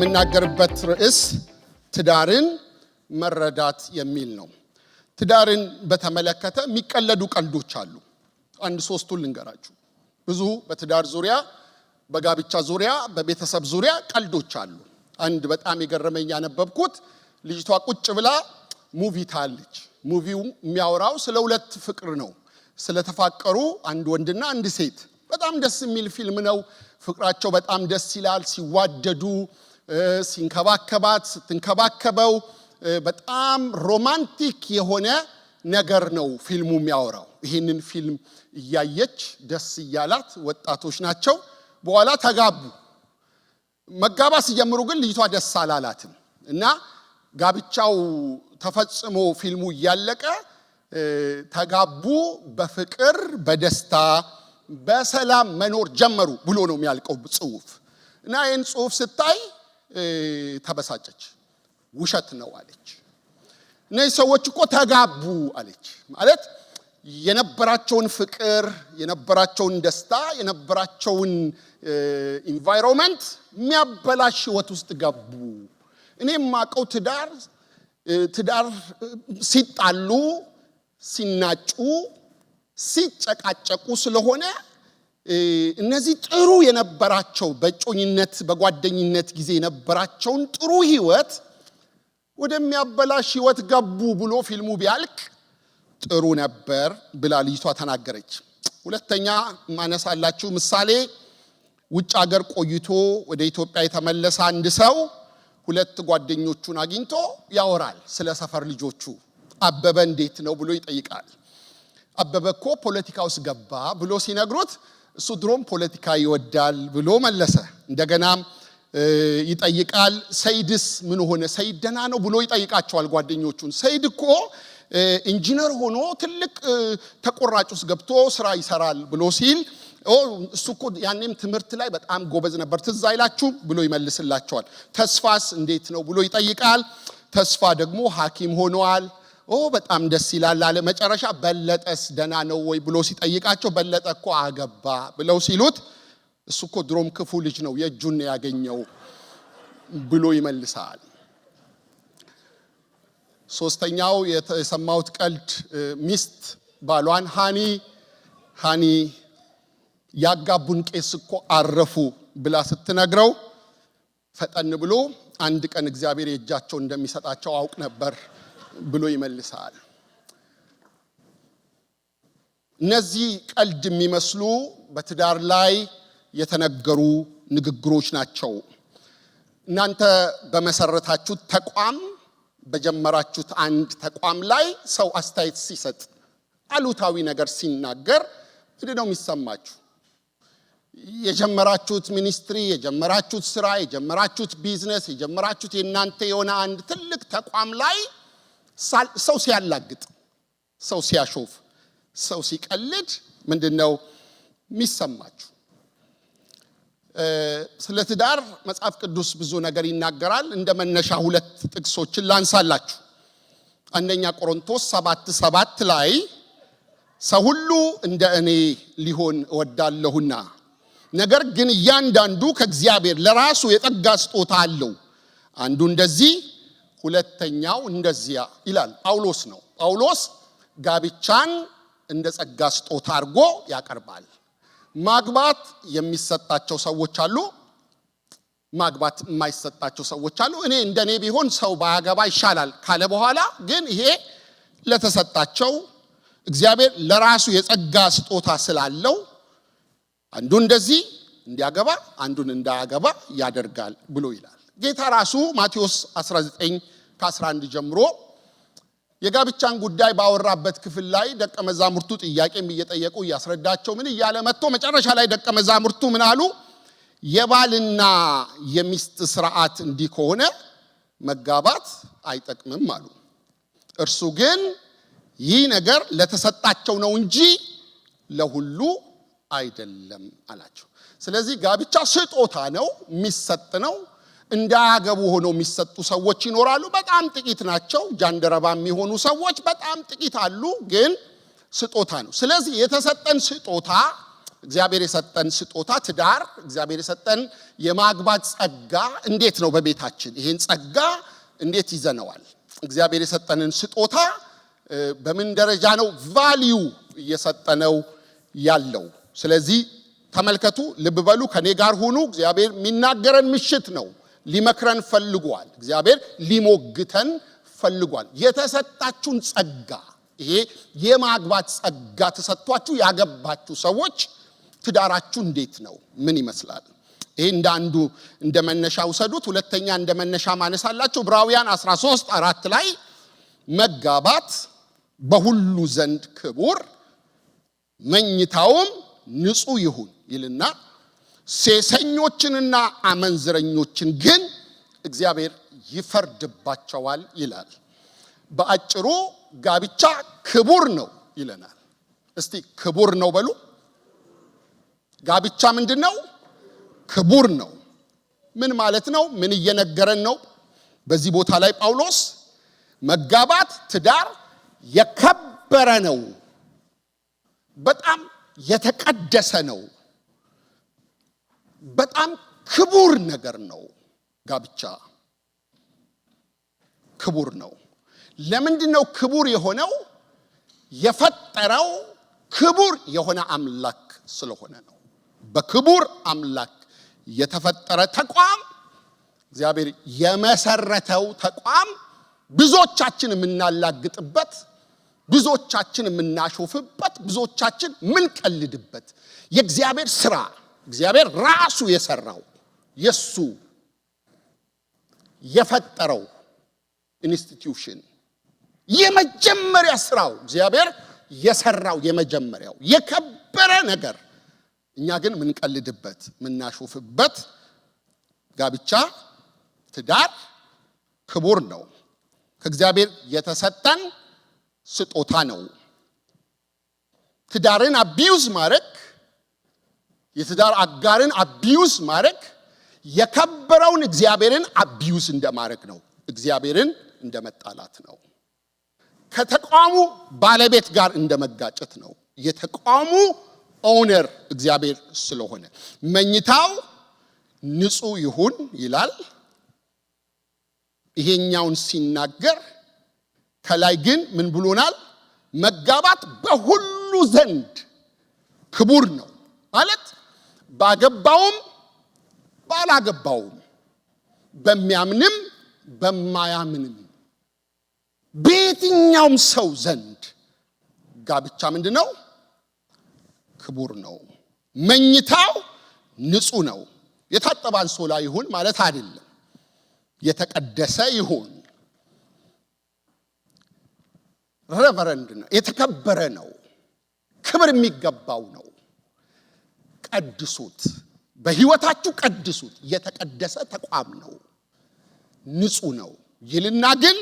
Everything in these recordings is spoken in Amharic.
የምናገርበት ርዕስ ትዳርን መረዳት የሚል ነው። ትዳርን በተመለከተ የሚቀለዱ ቀልዶች አሉ። አንድ ሶስቱን ልንገራችሁ። ብዙ በትዳር ዙሪያ፣ በጋብቻ ዙሪያ፣ በቤተሰብ ዙሪያ ቀልዶች አሉ። አንድ በጣም የገረመኝ ያነበብኩት ልጅቷ ቁጭ ብላ ሙቪ ታለች። ሙቪው የሚያወራው ስለ ሁለት ፍቅር ነው። ስለተፋቀሩ አንድ ወንድና አንድ ሴት። በጣም ደስ የሚል ፊልም ነው። ፍቅራቸው በጣም ደስ ይላል። ሲዋደዱ፣ ሲንከባከባት፣ ስትንከባከበው በጣም ሮማንቲክ የሆነ ነገር ነው ፊልሙ የሚያወራው። ይህንን ፊልም እያየች ደስ እያላት፣ ወጣቶች ናቸው፣ በኋላ ተጋቡ። መጋባት ሲጀምሩ ግን ልጅቷ ደስ አላላትም እና ጋብቻው ተፈጽሞ ፊልሙ እያለቀ ተጋቡ፣ በፍቅር በደስታ በሰላም መኖር ጀመሩ ብሎ ነው የሚያልቀው ጽሑፍ። እና ይህን ጽሑፍ ስታይ ተበሳጨች። ውሸት ነው አለች። እነዚህ ሰዎች እኮ ተጋቡ አለች። ማለት የነበራቸውን ፍቅር፣ የነበራቸውን ደስታ፣ የነበራቸውን ኢንቫይሮንመንት የሚያበላሽ ህይወት ውስጥ ገቡ። እኔ የማውቀው ትዳር ሲጣሉ፣ ሲናጩ፣ ሲጨቃጨቁ ስለሆነ እነዚህ ጥሩ የነበራቸው በጮኝነት በጓደኝነት ጊዜ የነበራቸውን ጥሩ ህይወት ወደሚያበላሽ ህይወት ገቡ ብሎ ፊልሙ ቢያልቅ ጥሩ ነበር ብላ ልጅቷ ተናገረች። ሁለተኛ ማነሳላችሁ ምሳሌ፣ ውጭ ሀገር ቆይቶ ወደ ኢትዮጵያ የተመለሰ አንድ ሰው ሁለት ጓደኞቹን አግኝቶ ያወራል ስለ ሰፈር ልጆቹ። አበበ እንዴት ነው ብሎ ይጠይቃል። አበበ እኮ ፖለቲካ ውስጥ ገባ ብሎ ሲነግሩት እሱ ድሮም ፖለቲካ ይወዳል ብሎ መለሰ። እንደገናም ይጠይቃል፣ ሰይድስ ምን ሆነ? ሰይድ ደህና ነው ብሎ ይጠይቃቸዋል ጓደኞቹን። ሰይድ እኮ ኢንጂነር ሆኖ ትልቅ ተቆራጭ ውስጥ ገብቶ ስራ ይሰራል ብሎ ሲል እሱ እኮ ያኔም ትምህርት ላይ በጣም ጎበዝ ነበር፣ ትዝ አይላችሁ ብሎ ይመልስላቸዋል። ተስፋስ እንዴት ነው ብሎ ይጠይቃል። ተስፋ ደግሞ ሐኪም ሆኗል። በጣም ደስ ይላል አለ። መጨረሻ በለጠስ ደህና ነው ወይ ብሎ ሲጠይቃቸው በለጠ እኮ አገባ ብለው ሲሉት እሱ እኮ ድሮም ክፉ ልጅ ነው የእጁን ያገኘው ብሎ ይመልሳል። ሶስተኛው የሰማሁት ቀልድ ሚስት ባሏን ሃኒ ያጋቡን ቄስ እኮ አረፉ ብላ ስትነግረው ፈጠን ብሎ አንድ ቀን እግዚአብሔር የእጃቸው እንደሚሰጣቸው አውቅ ነበር ብሎ ይመልሳል። እነዚህ ቀልድ የሚመስሉ በትዳር ላይ የተነገሩ ንግግሮች ናቸው። እናንተ በመሰረታችሁት ተቋም፣ በጀመራችሁት አንድ ተቋም ላይ ሰው አስተያየት ሲሰጥ፣ አሉታዊ ነገር ሲናገር ምንድን ነው የሚሰማችሁ? የጀመራችሁት ሚኒስትሪ፣ የጀመራችሁት ስራ፣ የጀመራችሁት ቢዝነስ፣ የጀመራችሁት የእናንተ የሆነ አንድ ትልቅ ተቋም ላይ ሰው ሲያላግጥ፣ ሰው ሲያሾፍ፣ ሰው ሲቀልድ ምንድን ነው የሚሰማችሁ? ስለ ትዳር መጽሐፍ ቅዱስ ብዙ ነገር ይናገራል። እንደ መነሻ ሁለት ጥቅሶችን ላንሳላችሁ። አንደኛ ቆሮንቶስ 7:7 ላይ ሰው ሁሉ እንደ እኔ ሊሆን እወዳለሁና ነገር ግን እያንዳንዱ ከእግዚአብሔር ለራሱ የጸጋ ስጦታ አለው፣ አንዱ እንደዚህ ሁለተኛው እንደዚያ ይላል። ጳውሎስ ነው። ጳውሎስ ጋብቻን እንደ ጸጋ ስጦታ አድርጎ ያቀርባል። ማግባት የሚሰጣቸው ሰዎች አሉ፣ ማግባት የማይሰጣቸው ሰዎች አሉ። እኔ እንደኔ ቢሆን ሰው ባያገባ ይሻላል ካለ በኋላ ግን ይሄ ለተሰጣቸው እግዚአብሔር ለራሱ የጸጋ ስጦታ ስላለው አንዱ እንደዚህ እንዲያገባ አንዱን እንዳያገባ ያደርጋል ብሎ ይላል። ጌታ ራሱ ማቴዎስ 19:11 ጀምሮ የጋብቻን ጉዳይ ባወራበት ክፍል ላይ ደቀ መዛሙርቱ ጥያቄም እየጠየቁ እያስረዳቸው ምን እያለ መጥቶ መጨረሻ ላይ ደቀ መዛሙርቱ ምን አሉ? የባልና የሚስት ስርዓት እንዲህ ከሆነ መጋባት አይጠቅምም አሉ። እርሱ ግን ይህ ነገር ለተሰጣቸው ነው እንጂ ለሁሉ አይደለም አላቸው። ስለዚህ ጋብቻ ስጦታ ነው፣ የሚሰጥ ነው። እንዳያገቡ ሆነው የሚሰጡ ሰዎች ይኖራሉ፣ በጣም ጥቂት ናቸው። ጃንደረባ የሚሆኑ ሰዎች በጣም ጥቂት አሉ፣ ግን ስጦታ ነው። ስለዚህ የተሰጠን ስጦታ እግዚአብሔር የሰጠን ስጦታ ትዳር፣ እግዚአብሔር የሰጠን የማግባት ጸጋ እንዴት ነው በቤታችን? ይሄን ጸጋ እንዴት ይዘነዋል? እግዚአብሔር የሰጠንን ስጦታ በምን ደረጃ ነው ቫልዩ እየሰጠነው ያለው? ስለዚህ ተመልከቱ፣ ልብ በሉ፣ ከኔ ጋር ሁኑ። እግዚአብሔር የሚናገረን ምሽት ነው። ሊመክረን ፈልጓል። እግዚአብሔር ሊሞግተን ፈልጓል። የተሰጣችሁን ጸጋ፣ ይሄ የማግባት ጸጋ ተሰጥቷችሁ ያገባችሁ ሰዎች ትዳራችሁ እንዴት ነው? ምን ይመስላል? ይሄ እንደ አንዱ እንደ መነሻ ውሰዱት። ሁለተኛ እንደ መነሻ ማነሳላችሁ ዕብራውያን 13:4 ላይ መጋባት በሁሉ ዘንድ ክቡር መኝታውም ንጹህ ይሁን ይልና ሴሰኞችንና አመንዝረኞችን ግን እግዚአብሔር ይፈርድባቸዋል ይላል። በአጭሩ ጋብቻ ክቡር ነው ይለናል። እስቲ ክቡር ነው በሉ። ጋብቻ ምንድነው? ክቡር ነው። ምን ማለት ነው? ምን እየነገረን ነው? በዚህ ቦታ ላይ ጳውሎስ መጋባት ትዳር የከበረ ነው፣ በጣም የተቀደሰ ነው፣ በጣም ክቡር ነገር ነው። ጋብቻ ክቡር ነው። ለምንድነው ክቡር የሆነው? የፈጠረው ክቡር የሆነ አምላክ ስለሆነ ነው። በክቡር አምላክ የተፈጠረ ተቋም፣ እግዚአብሔር የመሰረተው ተቋም ብዙዎቻችን የምናላግጥበት፣ ብዙዎቻችን የምናሾፍበት፣ ብዙዎቻችን የምንቀልድበት የእግዚአብሔር ስራ፣ እግዚአብሔር ራሱ የሰራው የሱ የፈጠረው ኢንስቲትዩሽን የመጀመሪያ ስራው እግዚአብሔር የሰራው የመጀመሪያው የከበረ ነገር፣ እኛ ግን ምንቀልድበት ምናሾፍበት ጋብቻ ትዳር ክቡር ነው። ከእግዚአብሔር የተሰጠን ስጦታ ነው። ትዳርን አቢዩዝ ማድረግ፣ የትዳር አጋርን አቢዩዝ ማድረግ የከበረውን እግዚአብሔርን አቢዩዝ እንደማድረግ ነው። እግዚአብሔርን እንደመጣላት ነው። ከተቋሙ ባለቤት ጋር እንደመጋጨት ነው። የተቋሙ ኦነር እግዚአብሔር ስለሆነ መኝታው ንጹህ ይሁን ይላል። ይሄኛውን ሲናገር ከላይ ግን ምን ብሎናል? መጋባት በሁሉ ዘንድ ክቡር ነው ማለት ባገባውም ባላገባውም፣ በሚያምንም በማያምንም በየትኛውም ሰው ዘንድ ጋብቻ ምንድነው? ክቡር ነው። መኝታው ንጹህ ነው። የታጠበ አንሶላ ይሁን ማለት አይደለም። የተቀደሰ ይሁን፣ ሬቨረንድ ነው፣ የተከበረ ነው፣ ክብር የሚገባው ነው። ቀድሱት፣ በህይወታችሁ ቀድሱት። የተቀደሰ ተቋም ነው፣ ንጹህ ነው ይልና ግን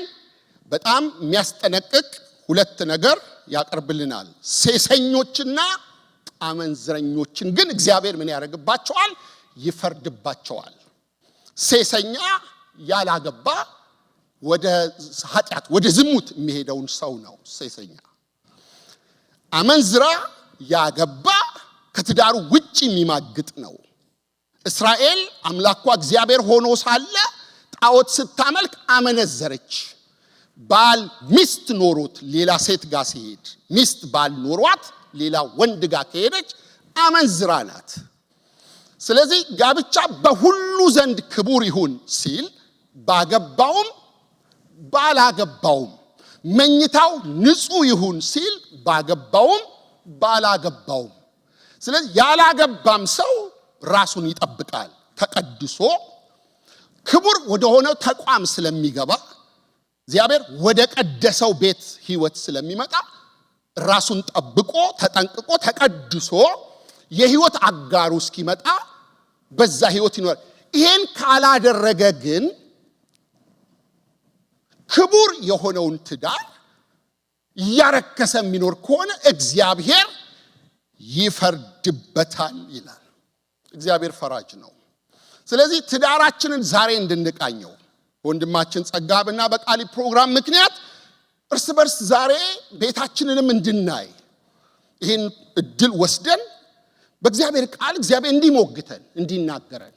በጣም የሚያስጠነቅቅ ሁለት ነገር ያቀርብልናል። ሴሰኞችና አመንዝረኞችን ግን እግዚአብሔር ምን ያደርግባቸዋል? ይፈርድባቸዋል። ሴሰኛ ያላገባ ወደ ኃጢአት ወደ ዝሙት የሚሄደውን ሰው ነው ሴሰኛ። አመንዝራ ያገባ ከትዳሩ ውጪ የሚማግጥ ነው። እስራኤል አምላኳ እግዚአብሔር ሆኖ ሳለ ጣዖት ስታመልክ አመነዘረች። ባል ሚስት ኖሮት ሌላ ሴት ጋር ሲሄድ፣ ሚስት ባል ኖሯት ሌላ ወንድ ጋር ከሄደች አመንዝራ ናት። ስለዚህ ጋብቻ በሁሉ ዘንድ ክቡር ይሁን ሲል ባገባውም ባላገባውም፣ መኝታው ንጹህ ይሁን ሲል ባገባውም ባላገባውም። ስለዚህ ያላገባም ሰው ራሱን ይጠብቃል። ተቀድሶ ክቡር ወደ ሆነው ተቋም ስለሚገባ እግዚአብሔር ወደ ቀደሰው ቤት ህይወት ስለሚመጣ ራሱን ጠብቆ ተጠንቅቆ ተቀድሶ የህይወት አጋሩ እስኪመጣ በዛ ህይወት ይኖራል። ይሄን ካላደረገ ግን ክቡር የሆነውን ትዳር ያረከሰ የሚኖር ከሆነ እግዚአብሔር ይፈርድበታል ይላል። እግዚአብሔር ፈራጅ ነው። ስለዚህ ትዳራችንን ዛሬ እንድንቃኘው ወንድማችን ጸጋብና በቃሊ ፕሮግራም ምክንያት እርስ በርስ ዛሬ ቤታችንንም እንድናይ ይሄን እድል ወስደን በእግዚአብሔር ቃል እግዚአብሔር እንዲሞግተን እንዲናገረን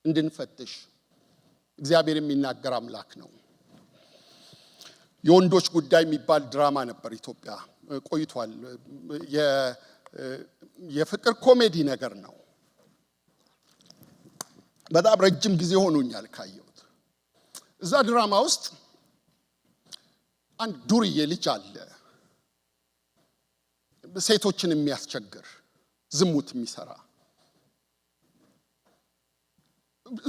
እንድንፈትሽ እግዚአብሔር የሚናገር አምላክ ነው። የወንዶች ጉዳይ የሚባል ድራማ ነበር ኢትዮጵያ ቆይቷል። የፍቅር ኮሜዲ ነገር ነው። በጣም ረጅም ጊዜ ሆኖኛል ካየሁት። እዛ ድራማ ውስጥ አንድ ዱርዬ ልጅ አለ፣ ሴቶችን የሚያስቸግር ዝሙት የሚሰራ።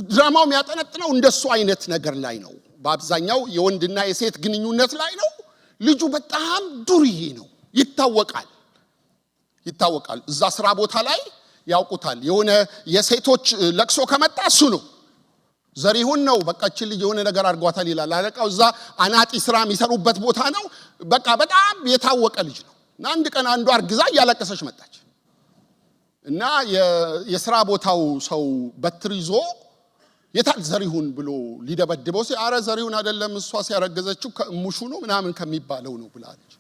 ድራማው የሚያጠነጥነው እንደሱ አይነት ነገር ላይ ነው። በአብዛኛው የወንድና የሴት ግንኙነት ላይ ነው። ልጁ በጣም ዱርዬ ነው፣ ይታወቃል። እዛ ስራ ቦታ ላይ ያውቁታል። የሆነ የሴቶች ለቅሶ ከመጣ እሱ ነው፣ ዘሪሁን ነው በቃ እቺ ልጅ የሆነ ነገር አድርጓታል ይላል አለቃው። እዛ አናጢ ስራ የሚሰሩበት ቦታ ነው። በቃ በጣም የታወቀ ልጅ ነው። እና አንድ ቀን አንዷ አርግዛ እያለቀሰች መጣች እና የስራ ቦታው ሰው በትር ይዞ የታል ዘሪሁን ብሎ ሊደበድበው አረ ዘሪሁን አይደለም እሷ ሲያረገዘችው ሙሹ ነው ምናምን ከሚባለው ነው ብላለች።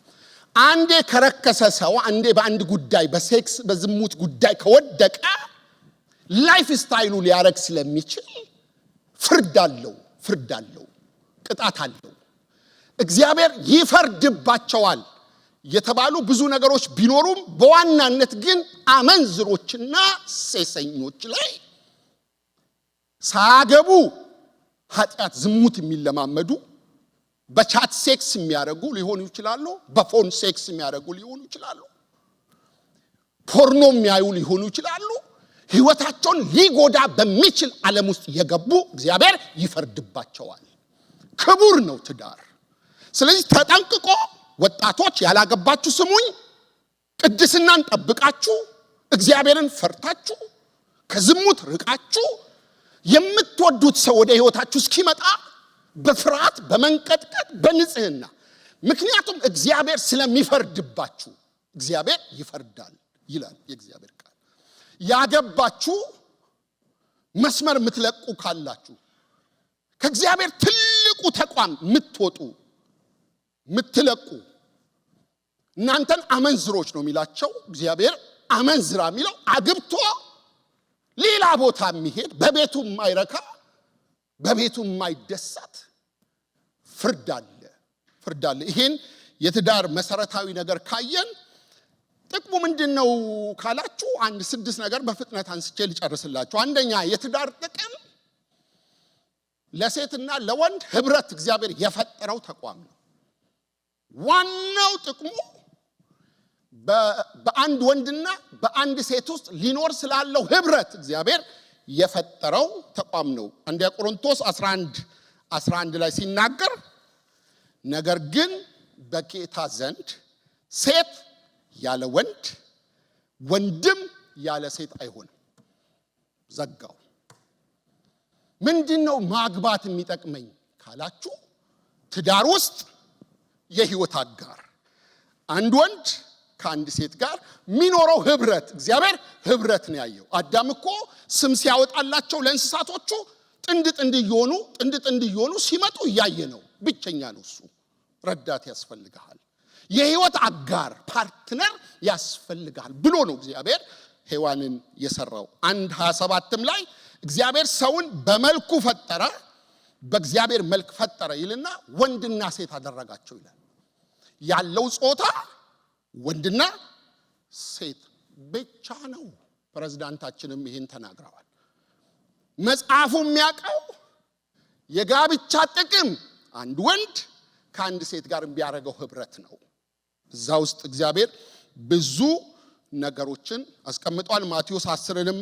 አንዴ ከረከሰ ሰው አንዴ በአንድ ጉዳይ በሴክስ በዝሙት ጉዳይ ከወደቀ ላይፍ ስታይሉ ሊያረግ ስለሚችል ፍርድ አለው፣ ቅጣት አለው። እግዚአብሔር ይፈርድባቸዋል የተባሉ ብዙ ነገሮች ቢኖሩም በዋናነት ግን አመንዝሮችና ሴሰኞች ላይ ሳያገቡ ኃጢአት ዝሙት የሚለማመዱ በቻት ሴክስ የሚያደርጉ ሊሆኑ ይችላሉ፣ በፎን ሴክስ የሚያደርጉ ሊሆኑ ይችላሉ፣ ፖርኖ የሚያዩ ሊሆኑ ይችላሉ። ህይወታቸውን ሊጎዳ በሚችል ዓለም ውስጥ የገቡ እግዚአብሔር ይፈርድባቸዋል። ክቡር ነው ትዳር። ስለዚህ ተጠንቅቆ ወጣቶች ያላገባችሁ ስሙኝ፣ ቅድስናን ጠብቃችሁ እግዚአብሔርን ፈርታችሁ ከዝሙት ርቃችሁ የምትወዱት ሰው ወደ ህይወታችሁ እስኪመጣ በፍርሃት በመንቀጥቀጥ በንጽህና፣ ምክንያቱም እግዚአብሔር ስለሚፈርድባችሁ እግዚአብሔር ይፈርዳል ይላል የእግዚአብሔር ቃል። ያገባችሁ መስመር የምትለቁ ካላችሁ ከእግዚአብሔር ትልቁ ተቋም የምትለቁ እናንተን አመንዝሮች ነው የሚላቸው እግዚአብሔር። አመንዝራ የሚለው አግብቶ ሌላ ቦታ የሚሄድ በቤቱ የማይረካ በቤቱ የማይደሰት ፍርድ አለ። ይሄን የትዳር መሰረታዊ ነገር ካየን ጥቅሙ ምንድነው ካላችሁ 6 ነገር በፍጥነት አንስቼ ልጨርስላችሁ። አንደኛ የትዳር ጥቅም ለሴትና ለወንድ ህብረት እግዚአብሔር የፈጠረው ተቋም ነው። ዋናው ጥቅሙ በአንድ ወንድና በአንድ ሴት ውስጥ ሊኖር ስላለው ህብረት እግዚአብሔር የፈጠረው ተቋም ነው። አንደኛ ቆሮንቶስ 11 ላይ ሲናገር ነገር ግን በጌታ ዘንድ ሴት ያለ ወንድ ወንድም ያለ ሴት አይሆንም። ዘጋው። ምንድነው ማግባት የሚጠቅመኝ ካላችሁ ትዳር ውስጥ የህይወት አጋር አንድ ወንድ ከአንድ ሴት ጋር የሚኖረው ህብረት እግዚአብሔር ህብረት ነው ያየው። አዳም እኮ ስም ሲያወጣላቸው ለእንስሳቶቹ ጥንድ እየሆኑ ሲመጡ እያየ ነው። ብቸኛ ነው እሱ። ረዳት ያስፈልጋል፣ የህይወት አጋር ፓርትነር ያስፈልጋል ብሎ ነው እግዚአብሔር ሔዋንን የሰራው። 1:27 ላይ እግዚአብሔር ሰውን በመልኩ ፈጠረ፣ በእግዚአብሔር መልክ ፈጠረ ይልና ወንድና ሴት አደረጋቸው ይላል። ያለው ጾታ ወንድና ሴት ብቻ ነው። ፕሬዝዳንታችንም ይሄን ተናግረዋል። መጽሐፉ የሚያቀው የጋብቻ ጥቅም አንድ ወንድ ከአንድ ሴት ጋር የሚያደርገው ህብረት ነው። እዛ ውስጥ እግዚአብሔር ብዙ ነገሮችን አስቀምጧል። ማቴዎስ 10ንም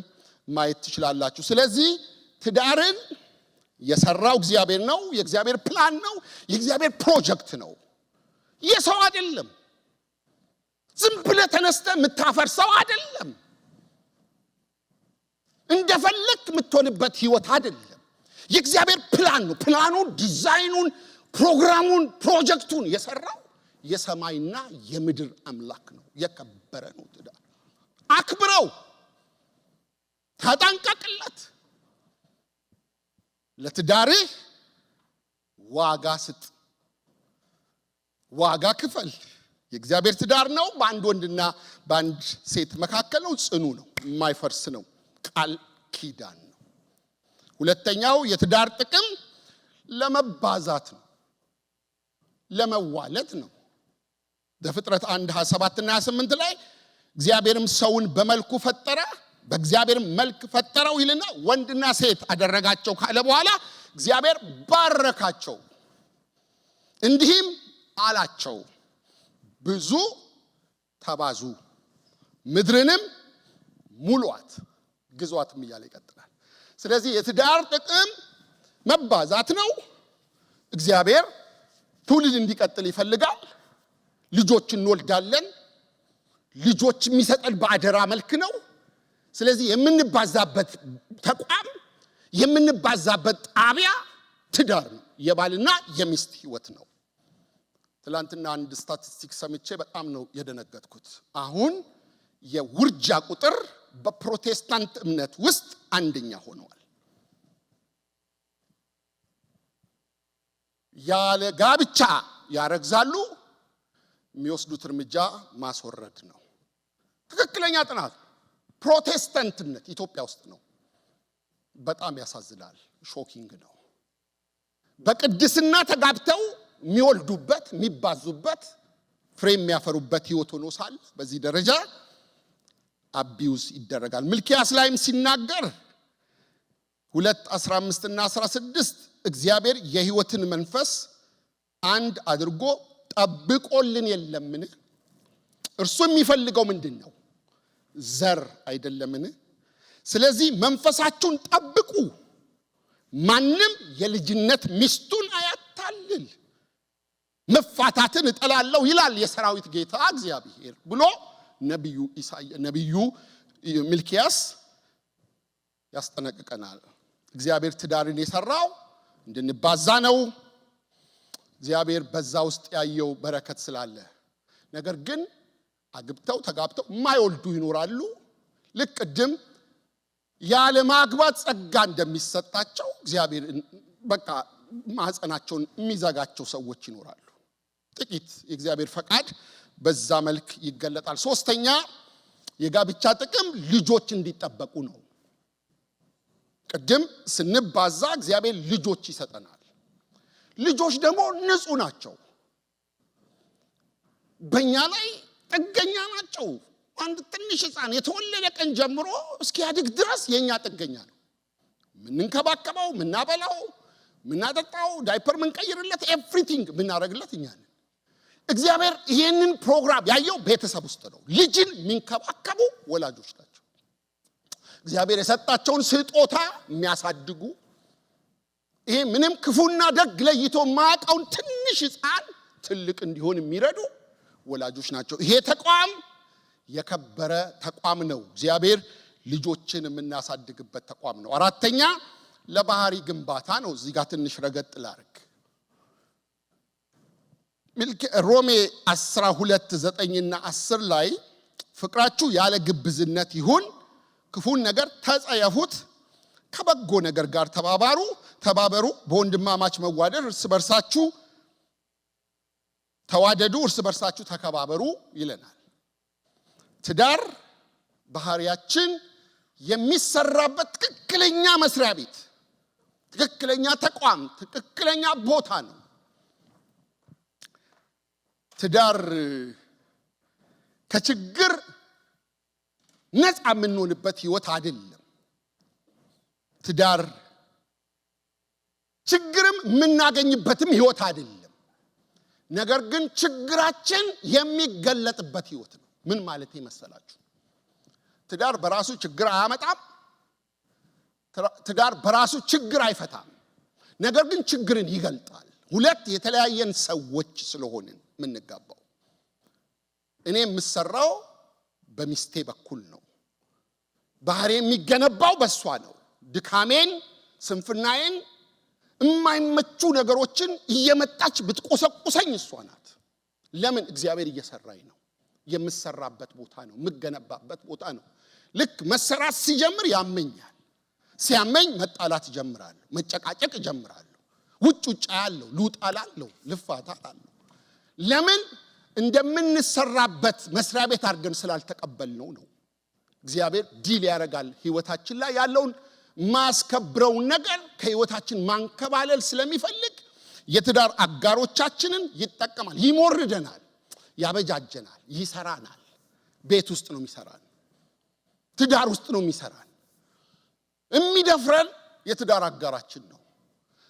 ማየት ትችላላችሁ። ስለዚህ ትዳርን የሰራው እግዚአብሔር ነው። የእግዚአብሔር ፕላን ነው። የእግዚአብሔር ፕሮጀክት ነው። የሰው አይደለም። ዝም ብለህ ተነስተህ የምታፈርሰው አይደለም። እንደፈለክ የምትሆንበት ህይወት አይደለም። የእግዚአብሔር ፕላን ነው። ፕላኑን፣ ዲዛይኑን፣ ፕሮግራሙን፣ ፕሮጀክቱን የሰራው የሰማይና የምድር አምላክ ነው። የከበረ ነው ትዳር። አክብረው፣ ተጠንቀቅለት። ለትዳርህ ዋጋ ስጥ፣ ዋጋ ክፈል። የእግዚአብሔር ትዳር ነው። በአንድ ወንድና በአንድ ሴት መካከል ነው። ጽኑ ነው፣ የማይፈርስ ነው፣ ቃል ኪዳን ነው። ሁለተኛው የትዳር ጥቅም ለመባዛት ነው፣ ለመዋለት ነው። ዘፍጥረት 1:27 እና 28 ላይ እግዚአብሔርም ሰውን በመልኩ ፈጠረ፣ በእግዚአብሔር መልክ ፈጠረው ይልና ወንድና ሴት አደረጋቸው ካለ በኋላ እግዚአብሔር ባረካቸው፣ እንዲህም አላቸው ብዙ ተባዙ፣ ምድርንም ሙሏት፣ ግዟትም እያለ ይቀጥላል። ስለዚህ የትዳር ጥቅም መባዛት ነው። እግዚአብሔር ትውልድ እንዲቀጥል ይፈልጋል። ልጆች እንወልዳለን። ልጆች የሚሰጠን በአደራ መልክ ነው። ስለዚህ የምንባዛበት ተቋም፣ የምንባዛበት ጣቢያ ትዳር ነው። የባልና የሚስት ህይወት ነው። ትላንትና አንድ ስታቲስቲክስ ሰምቼ በጣም ነው የደነገጥኩት። አሁን የውርጃ ቁጥር በፕሮቴስታንት እምነት ውስጥ አንደኛ ሆኗል። ያለ ጋብቻ ያረግዛሉ። የሚወስዱት እርምጃ ማስወረድ ነው። ትክክለኛ ጥናት ፕሮቴስታንትነት ኢትዮጵያ ውስጥ ነው። በጣም ያሳዝናል። ሾኪንግ ነው። በቅድስና ተጋብተው የሚወልዱበት የሚባዙበት ፍሬ የሚያፈሩበት ህይወት ሆኖ ሳለ በዚህ ደረጃ አቢዩዝ ይደረጋል። ሚልክያስ ላይም ሲናገር 2:15 እና 16 እግዚአብሔር የህይወትን መንፈስ አንድ አድርጎ ጠብቆልን የለምን? እርሱ የሚፈልገው ምንድነው? ዘር አይደለምን? ስለዚህ መንፈሳችሁን ጠብቁ፣ ማንም የልጅነት ሚስቱን አያታልል፣ መፋታትን እጠላለሁ ይላል የሰራዊት ጌታ እግዚአብሔር ብሎ ነቢዩ ሚልክያስ ያስጠነቅቀናል። እግዚአብሔር ትዳርን የሰራው እንድንባዛ ነው። እግዚአብሔር በዛ ውስጥ ያየው በረከት ስላለ። ነገር ግን አግብተው ተጋብተው የማይወልዱ ይኖራሉ። ልክ ቅድም ያለ ማግባት ጸጋ እንደሚሰጣቸው እግዚአብሔር በቃ ማህፀናቸውን የሚዘጋቸው ሰዎች ይኖራሉ። ጥቂት የእግዚአብሔር ፈቃድ በዛ መልክ ይገለጣል። ሶስተኛ የጋብቻ ጥቅም ልጆች እንዲጠበቁ ነው። ቅድም ስንባዛ እግዚአብሔር ልጆች ይሰጠናል። ልጆች ደግሞ ንጹህ ናቸው። በእኛ ላይ ጥገኛ ናቸው። አንድ ትንሽ ሕፃን የተወለደ ቀን ጀምሮ እስኪያድግ ድረስ የኛ ጥገኛ ነው። ምንንከባከበው፣ ምናበላው፣ ምናጠጣው፣ ዳይፐር ምንቀይርለት፣ ኤቭሪቲንግ ምናረግለት እኛ ነን። እግዚአብሔር ይሄንን ፕሮግራም ያየው ቤተሰብ ውስጥ ነው። ልጅን የሚንከባከቡ ወላጆች ናቸው። እግዚአብሔር የሰጣቸውን ስጦታ የሚያሳድጉ፣ ይሄ ምንም ክፉና ደግ ለይቶ ማያውቀውን ትንሽ ሕፃን ትልቅ እንዲሆን የሚረዱ ወላጆች ናቸው። ይሄ ተቋም የከበረ ተቋም ነው። እግዚአብሔር ልጆችን የምናሳድግበት ተቋም ነው። አራተኛ ለባህሪ ግንባታ ነው። እዚህ ጋር ትንሽ ረገጥ ላርግ። ሮሜ 12:9 እና 10 ላይ ፍቅራችሁ ያለ ግብዝነት ይሁን፣ ክፉን ነገር ተጸየፉት፣ ከበጎ ነገር ጋር ተባበሩ፣ በወንድማማች መዋደድ እርስ በርሳችሁ ተዋደዱ፣ እርስ በርሳችሁ ተከባበሩ ይለናል። ትዳር ባህሪያችን የሚሰራበት ትክክለኛ መስሪያ ቤት፣ ትክክለኛ ተቋም፣ ትክክለኛ ቦታ ነው። ትዳር ከችግር ነፃ የምንሆንበት ህይወት አይደለም። ትዳር ችግርም የምናገኝበትም ህይወት አይደለም። ነገር ግን ችግራችን የሚገለጥበት ህይወት ነው። ምን ማለት ይመስላችሁ? ትዳር በራሱ ችግር አያመጣም። ትዳር በራሱ ችግር አይፈታም። ነገር ግን ችግርን ይገልጣል። ሁለት የተለያየን ሰዎች ስለሆንን ምንጋባው። እኔ የምሰራው በሚስቴ በኩል ነው። ባህሪ የሚገነባው በሷ ነው። ድካሜን፣ ስንፍናዬን፣ የማይመቹ ነገሮችን እየመጣች ብትቆሰቁሰኝ እሷ ናት። ለምን? እግዚአብሔር እየሰራኝ ነው። የምሰራበት ቦታ ነው። የምገነባበት ቦታ ነው። ልክ መሰራት ሲጀምር ያመኛል። ሲያመኝ መጣላት ጀምራለሁ፣ መጨቃጨቅ ጀምራለሁ። ውጭ ያለው ልውጣላለሁ፣ ልፋታላለሁ። ለምን? እንደምንሰራበት መስሪያ ቤት አድርገን ስላልተቀበልነው ነው። እግዚአብሔር ዲል ያደርጋል ህይወታችን ላይ ያለውን ማስከብረው ነገር ከህይወታችን ማንከባለል ስለሚፈልግ የትዳር አጋሮቻችንን ይጠቀማል፣ ይሞርደናል፣ ያበጃጀናል፣ ይሰራናል። ቤት ውስጥ ነው የሚሰራን፣ ትዳር ውስጥ ነው የሚሰራን። የሚደፍረን የትዳር አጋራችን ነው።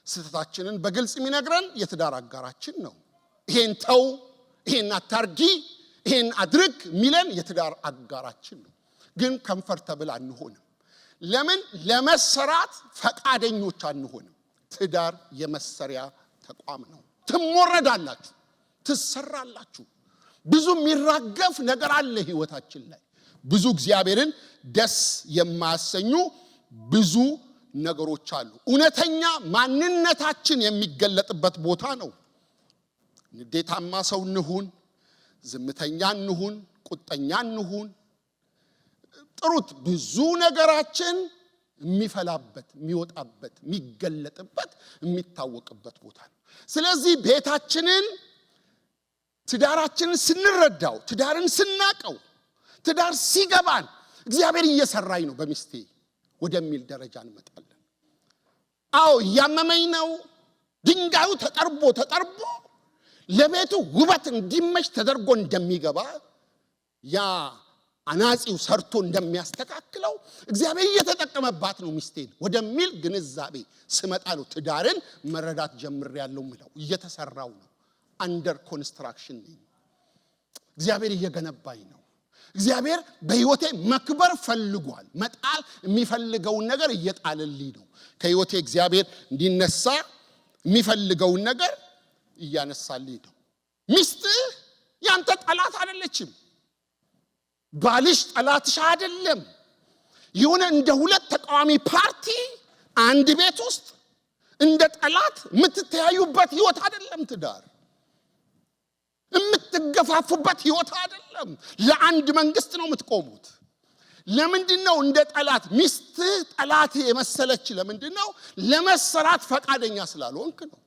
ስህተታችንን በግልጽ የሚነግረን የትዳር አጋራችን ነው። ይሄን ተው፣ ይሄን አታርጊ፣ ይሄን አድርግ የሚለን የትዳር አጋራችን ነው። ግን ኮምፎርታብል አንሆንም። ለምን? ለመሰራት ፈቃደኞች አንሆንም። ትዳር የመሰሪያ ተቋም ነው። ትሞረዳላችሁ፣ ትሰራላችሁ። ብዙ የሚራገፍ ነገር አለ ህይወታችን ላይ። ብዙ እግዚአብሔርን ደስ የማያሰኙ ብዙ ነገሮች አሉ። እውነተኛ ማንነታችን የሚገለጥበት ቦታ ነው። ንዴታማ ሰው እንሁን፣ ዝምተኛ እንሁን፣ ቁጠኛ እንሁን፣ ጥሩት፣ ብዙ ነገራችን የሚፈላበት፣ የሚወጣበት፣ የሚገለጥበት፣ የሚታወቅበት ቦታ ነው። ስለዚህ ቤታችንን፣ ትዳራችንን ስንረዳው፣ ትዳርን ስናቀው፣ ትዳር ሲገባን እግዚአብሔር እየሰራኝ ነው በሚስቴ ወደሚል ደረጃ እንመጣለን። አዎ እያመመኝ ነው፣ ድንጋዩ ተጠርቦ ለቤቱ ውበት እንዲመች ተደርጎ እንደሚገባ ያ አናጺው ሰርቶ እንደሚያስተካክለው እግዚአብሔር እየተጠቀመባት ነው ሚስቴን ወደሚል ግንዛቤ ስመጣ ነው ትዳርን መረዳት ጀምሬያለሁ ምለው። እየተሰራው ነው፣ አንደር ኮንስትራክሽን ነኝ። እግዚአብሔር እየገነባኝ ነው። እግዚአብሔር በህይወቴ መክበር ፈልጓል። መጣል የሚፈልገውን ነገር እየጣለልኝ ነው። ከህይወቴ እግዚአብሔር እንዲነሳ የሚፈልገውን ነገር እያነሳልኝ ነው። ሚስት ያንተ ጠላት አይደለችም። ባልሽ ጠላትሽ አይደለም። የሆነ እንደ ሁለት ተቃዋሚ ፓርቲ አንድ ቤት ውስጥ እንደ ጠላት የምትተያዩበት ህይወት አይደለም ትዳር። የምትገፋፉበት ህይወት አይደለም። ለአንድ መንግስት ነው የምትቆሙት። ለምንድነው እንደ ጠላት? ሚስት ጠላት የመሰለች ለምንድነው? ለመሰራት ፈቃደኛ ስላልሆንክ ነው።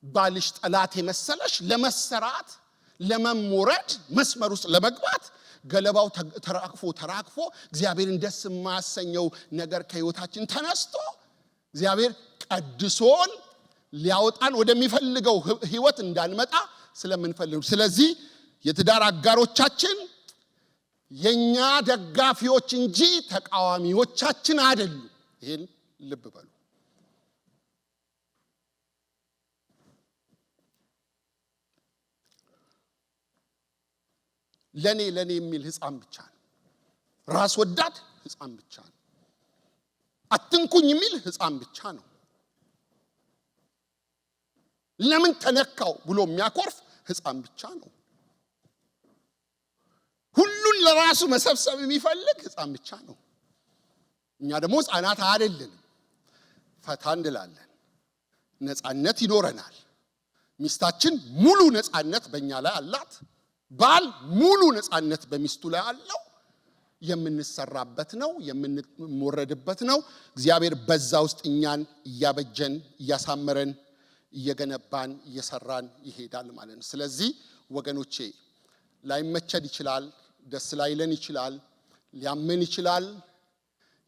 ባልሽ ጠላት የመሰለሽ ለመሰራት፣ ለመሞረድ፣ መስመር ውስጥ ለመግባት ገለባው ተራክፎ እግዚአብሔርን ደስ የማያሰኘው ነገር ከህይወታችን ተነስቶ እግዚአብሔር ቀድሶን ሊያወጣን ወደሚፈልገው ህይወት እንዳንመጣ ስለምንፈልግ። ስለዚህ የትዳር አጋሮቻችን የኛ ደጋፊዎች እንጂ ተቃዋሚዎቻችን አይደሉም። ይሄን ልብ በሉ። ለኔ የሚል ህፃን ብቻ ነው። ራስ ወዳድ ህፃን ብቻ ነው። አትንኩኝ የሚል ህፃን ብቻ ነው። ለምን ተነካው ብሎ የሚያኮርፍ ህፃን ብቻ ነው። ሁሉን ለራሱ መሰብሰብ የሚፈልግ ህፃን ብቻ ነው። እኛ ደግሞ ህፃናት አይደለንም። ፈታ እንላለን፣ ነፃነት ይኖረናል። ሚስታችን ሙሉ ነፃነት በእኛ ላይ አላት። ባል ሙሉ ነፃነት በሚስቱ ላይ አለው። የምንሰራበት ነው፣ የምንሞረድበት ነው። እግዚአብሔር በዛ ውስጥ እኛን እያበጀን፣ እያሳመረን፣ እየገነባን፣ እየሰራን ይሄዳል ማለት ነው። ስለዚህ ወገኖቼ ላይመቸን ይችላል፣ ደስ ላይለን ይችላል፣ ሊያመን ይችላል።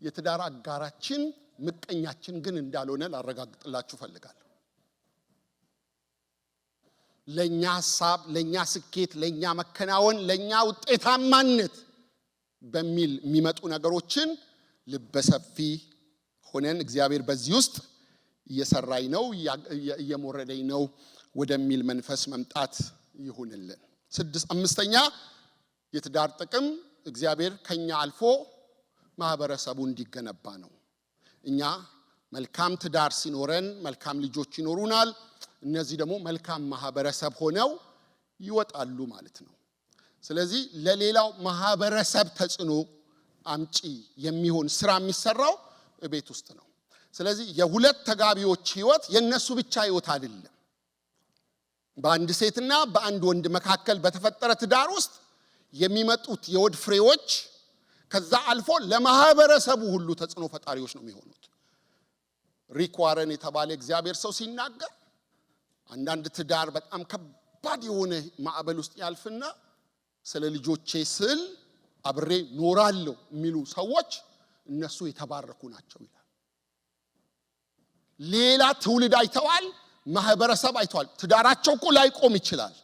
የትዳር አጋራችን ምቀኛችን ግን እንዳልሆነ ላረጋግጥላችሁ ፈልጋለሁ። ለኛ ሐሳብ፣ ለኛ ስኬት፣ ለኛ መከናወን፣ ለኛ ውጤታማነት በሚል የሚመጡ ነገሮችን ልበሰፊ ሆነን እግዚአብሔር በዚህ ውስጥ እየሰራኝ ነው፣ እየሞረደኝ ነው ወደሚል መንፈስ መምጣት ይሁንልን። አምስተኛ የትዳር ጥቅም እግዚአብሔር ከኛ አልፎ ማህበረሰቡ እንዲገነባ ነው። እኛ መልካም ትዳር ሲኖረን መልካም ልጆች ይኖሩናል። እነዚህ ደግሞ መልካም ማህበረሰብ ሆነው ይወጣሉ ማለት ነው። ስለዚህ ለሌላው ማህበረሰብ ተጽዕኖ አምጪ የሚሆን ስራ የሚሰራው ቤት ውስጥ ነው። ስለዚህ የሁለት ተጋቢዎች ህይወት የነሱ ብቻ ህይወት አይደለም። በአንድ ሴትና በአንድ ወንድ መካከል በተፈጠረ ትዳር ውስጥ የሚመጡት የወድ ፍሬዎች ከዛ አልፎ ለማህበረሰቡ ሁሉ ተጽዕኖ ፈጣሪዎች ነው የሚሆኑት። ሪክ ዋረን የተባለ እግዚአብሔር ሰው ሲናገር አንዳንድ ትዳር በጣም ከባድ የሆነ ማዕበል ውስጥ ያልፍና ስለ ልጆቼ ስል አብሬ ኖራለሁ የሚሉ ሰዎች እነሱ የተባረኩ ናቸው ይላል። ሌላ ትውልድ አይተዋል፣ ማህበረሰብ አይተዋል። ትዳራቸው እኮ ላይቆም ይችላል።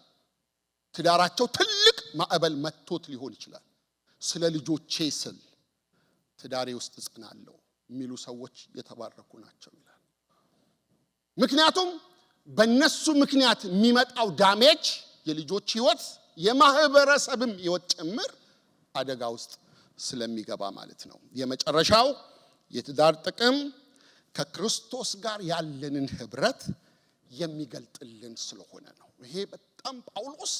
ትዳራቸው ትልቅ ማዕበል መጥቶት ሊሆን ይችላል። ስለ ልጆቼ ስል ትዳሬ ውስጥ እጸናለሁ የሚሉ ሰዎች የተባረኩ ናቸው ይላል። ምክንያቱም በእነሱ ምክንያት የሚመጣው ዳሜጅ የልጆች ህይወት የማህበረሰብም ህይወት ጭምር አደጋ ውስጥ ስለሚገባ ማለት ነው። የመጨረሻው የትዳር ጥቅም ከክርስቶስ ጋር ያለንን ህብረት የሚገልጥልን ስለሆነ ነው። ይሄ በጣም ጳውሎስ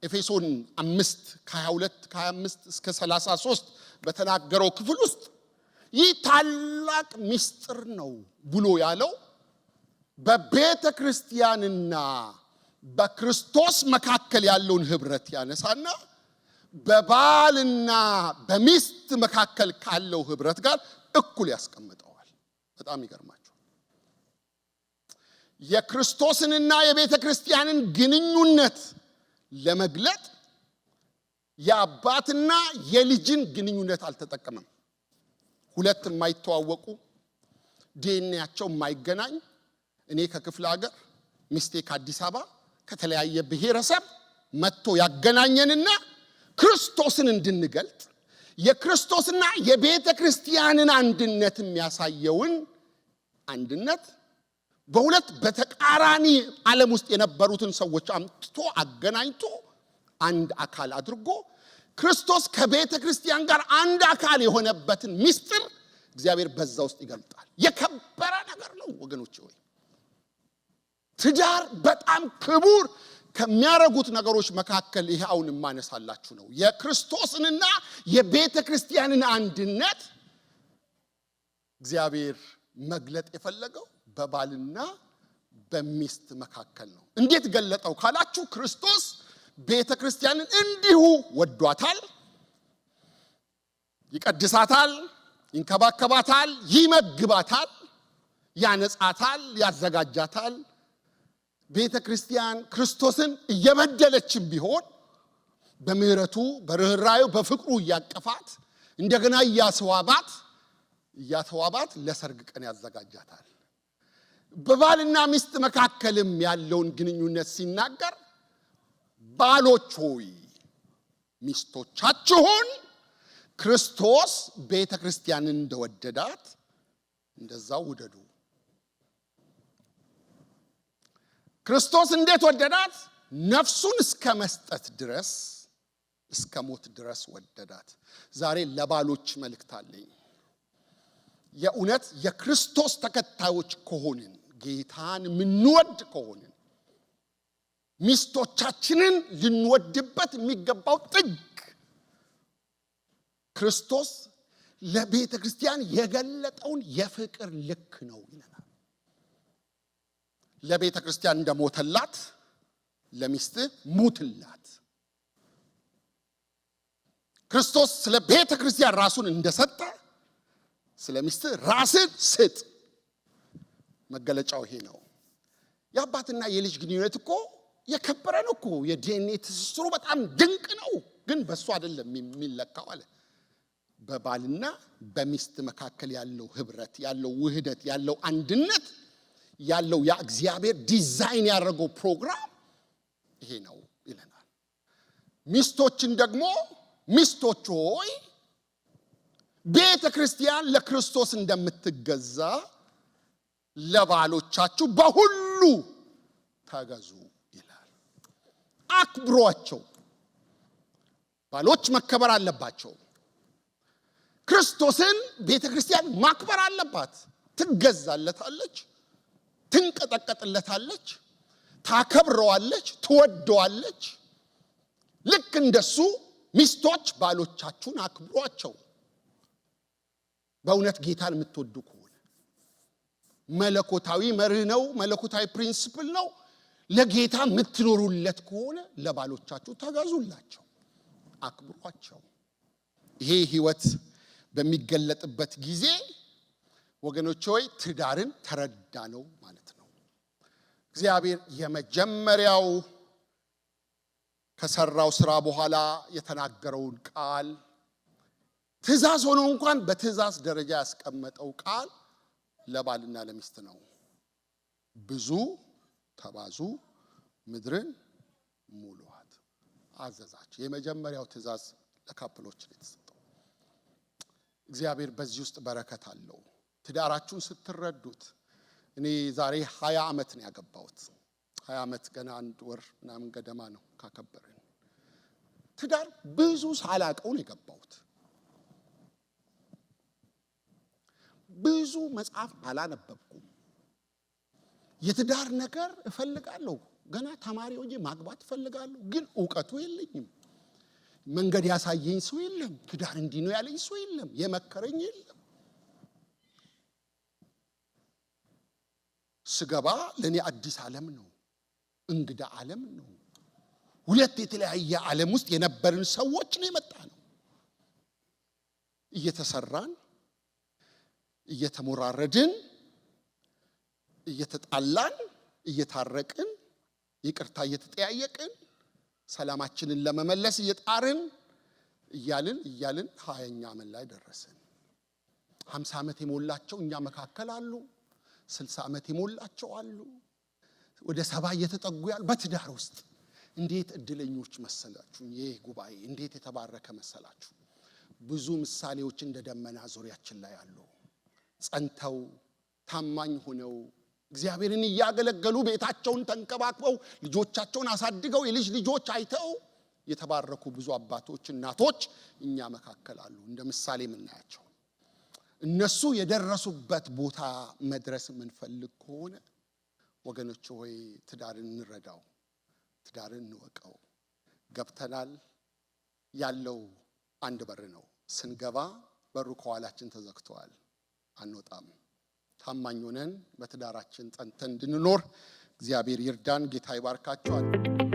ኤፌሶን 5 ከ22 ከ25 እስከ 33 በተናገረው ክፍል ውስጥ ይህ ታላቅ ምስጢር ነው ብሎ ያለው በቤተ ክርስቲያንና በክርስቶስ መካከል ያለውን ህብረት ያነሳና በባልና በሚስት መካከል ካለው ህብረት ጋር እኩል ያስቀምጠዋል። በጣም ይገርማችኋል። የክርስቶስንና የቤተ ክርስቲያንን ግንኙነት ለመግለጥ የአባትና የልጅን ግንኙነት አልተጠቀመም። ሁለት የማይተዋወቁ ዲኤንኤያቸው የማይገናኝ እኔ ከክፍለ ሀገር ሚስቴ ከአዲስ አበባ ከተለያየ ብሔረሰብ መጥቶ ያገናኘንና ክርስቶስን እንድንገልጥ የክርስቶስና የቤተ ክርስቲያንን አንድነት የሚያሳየውን አንድነት በሁለት በተቃራኒ ዓለም ውስጥ የነበሩትን ሰዎች አምጥቶ አገናኝቶ አንድ አካል አድርጎ ክርስቶስ ከቤተ ክርስቲያን ጋር አንድ አካል የሆነበትን ምስጢር እግዚአብሔር በዛ ውስጥ ይገልጣል። የከበረ ነገር ነው ወገኖቼ ሆይ። ትዳር በጣም ክቡር ከሚያረጉት ነገሮች መካከል ይሄውን ማነሳላችሁ ነው። የክርስቶስንና የቤተ ክርስቲያንን አንድነት እግዚአብሔር መግለጥ የፈለገው በባልና በሚስት መካከል ነው። እንዴት ገለጠው ካላችሁ ክርስቶስ ቤተ ክርስቲያንን እንዲሁ ወዷታል፣ ይቀድሳታል፣ ይንከባከባታል፣ ይመግባታል፣ ያነጻታል፣ ያዘጋጃታል። ቤተ ክርስቲያን ክርስቶስን እየበደለችም ቢሆን በምህረቱ በርህራዩ በፍቅሩ እያቀፋት እንደገና እያተዋባት ለሰርግ ቀን ያዘጋጃታል። በባልና ሚስት መካከልም ያለውን ግንኙነት ሲናገር ባሎች ሆይ ሚስቶቻችሁን ክርስቶስ ቤተ ክርስቲያንን እንደወደዳት እንደዛው ውደዱ። ክርስቶስ እንዴት ወደዳት? ነፍሱን እስከ መስጠት ድረስ እስከ ሞት ድረስ ወደዳት። ዛሬ ለባሎች መልእክት አለኝ። የእውነት የክርስቶስ ተከታዮች ከሆንን ጌታን ምንወድ ከሆንን ሚስቶቻችንን ልንወድበት የሚገባው ጥግ ክርስቶስ ለቤተ ክርስቲያን የገለጠውን የፍቅር ልክ ነው ይለናል። ለቤተ ክርስቲያን እንደሞተላት ለሚስት ሙትላት። ክርስቶስ ስለ ቤተ ክርስቲያን ራሱን እንደሰጠ ስለ ሚስት ራስን ስጥ። መገለጫው ይሄ ነው። የአባትና የልጅ ግንኙነት እኮ የከበረ ነው እኮ። የዲኤንኤ ትስስሩ በጣም ድንቅ ነው። ግን በሱ አይደለም የሚለካው አለ። በባልና በሚስት መካከል ያለው ህብረት፣ ያለው ውህደት፣ ያለው አንድነት፣ ያለው ያ እግዚአብሔር ዲዛይን ያደረገው ፕሮግራም ይሄ ነው ይለናል። ሚስቶችን ደግሞ ሚስቶች ሆይ ቤተ ክርስቲያን ለክርስቶስ እንደምትገዛ ለባሎቻችሁ በሁሉ ተገዙ ይላል። አክብሯቸው። ባሎች መከበር አለባቸው። ክርስቶስን ቤተ ክርስቲያን ማክበር አለባት። ትገዛለታለች፣ ትንቀጠቀጥለታለች፣ ታከብረዋለች፣ ትወደዋለች። ልክ እንደሱ ሚስቶች ባሎቻችሁን አክብሯቸው። በእውነት ጌታን የምትወዱ ከሆነ መለኮታዊ መርህ ነው፣ መለኮታዊ ፕሪንሲፕል ነው። ለጌታ የምትኖሩለት ከሆነ ለባሎቻችሁ ተገዙላቸው፣ አክብሯቸው። ይሄ ህይወት በሚገለጥበት ጊዜ ወገኖች ሆይ ትዳርን ተረዳ ነው ማለት ነው። እግዚአብሔር የመጀመሪያው ከሰራው ስራ በኋላ የተናገረውን ቃል ትእዛዝ ሆኖ እንኳን በትእዛዝ ደረጃ ያስቀመጠው ቃል ለባልና ለሚስት ነው። ብዙ ተባዙ፣ ምድርን ሙሉአት አዘዛቸው። የመጀመሪያው ትእዛዝ ለካፕሎች ነው የተሰጠው። እግዚአብሔር በዚህ ውስጥ በረከት አለው። ትዳራችሁን ስትረዱት እኔ ዛሬ 20 ዓመት ነው ያገባሁት። 20 ዓመት ገና 1 ወር ምናምን ገደማ ነው ካከበርን። ትዳር ብዙ ሳላቀው ነው የገባሁት። ብዙ መጽሐፍ አላነበብኩም። የትዳር ነገር እፈልጋለሁ። ገና ተማሪ ሆኜ ማግባት እፈልጋለሁ፣ ግን ዕውቀቱ የለኝም። መንገድ ያሳየኝ ሰው የለም። ትዳር እንዲህ ነው ያለኝ ሰው የለም። የመከረኝ የለም። ስገባ ለኔ አዲስ ዓለም ነው፣ እንግዳ ዓለም ነው። ሁለት የተለያየ ዓለም ውስጥ የነበርን ሰዎች ነው የመጣ ነው። እየተሰራን እየተሞራረድን እየተጣላን እየታረቅን ይቅርታ እየተጠያየቅን ሰላማችንን ለመመለስ እየጣርን እያልን 20ኛ ዓመት ላይ ደረስን። 50 ዓመት የሞላቸው እኛ መካከል አሉ። 60 ዓመት የሞላቸው አሉ። ወደ 70 እየተጠጉ ያሉ በትዳር ውስጥ እንዴት እድለኞች መሰላችሁ! ይህ ጉባኤ እንዴት የተባረከ መሰላችሁ! ብዙ ምሳሌዎች እንደ ደመና ዙሪያችን ላይ አሉ። ጸንተው ታማኝ ሆነው እግዚአብሔርን እያገለገሉ ቤታቸውን ተንከባክበው ልጆቻቸውን አሳድገው የልጅ ልጆች አይተው የተባረኩ ብዙ አባቶች እናቶች እኛ መካከል አሉ። እንደ ምሳሌ የምናያቸው እነሱ የደረሱበት ቦታ መድረስ የምንፈልግ ከሆነ ወገኖች ሆይ ትዳርን እንረዳው፣ ትዳርን እንወቀው። ገብተናል ያለው አንድ በር ነው። ስንገባ በሩ ከኋላችን ተዘግቷል። አንወጣም። ታማኝ ሆነን በትዳራችን ጸንተን እንድንኖር እግዚአብሔር ይርዳን። ጌታ ይባርካችኋል።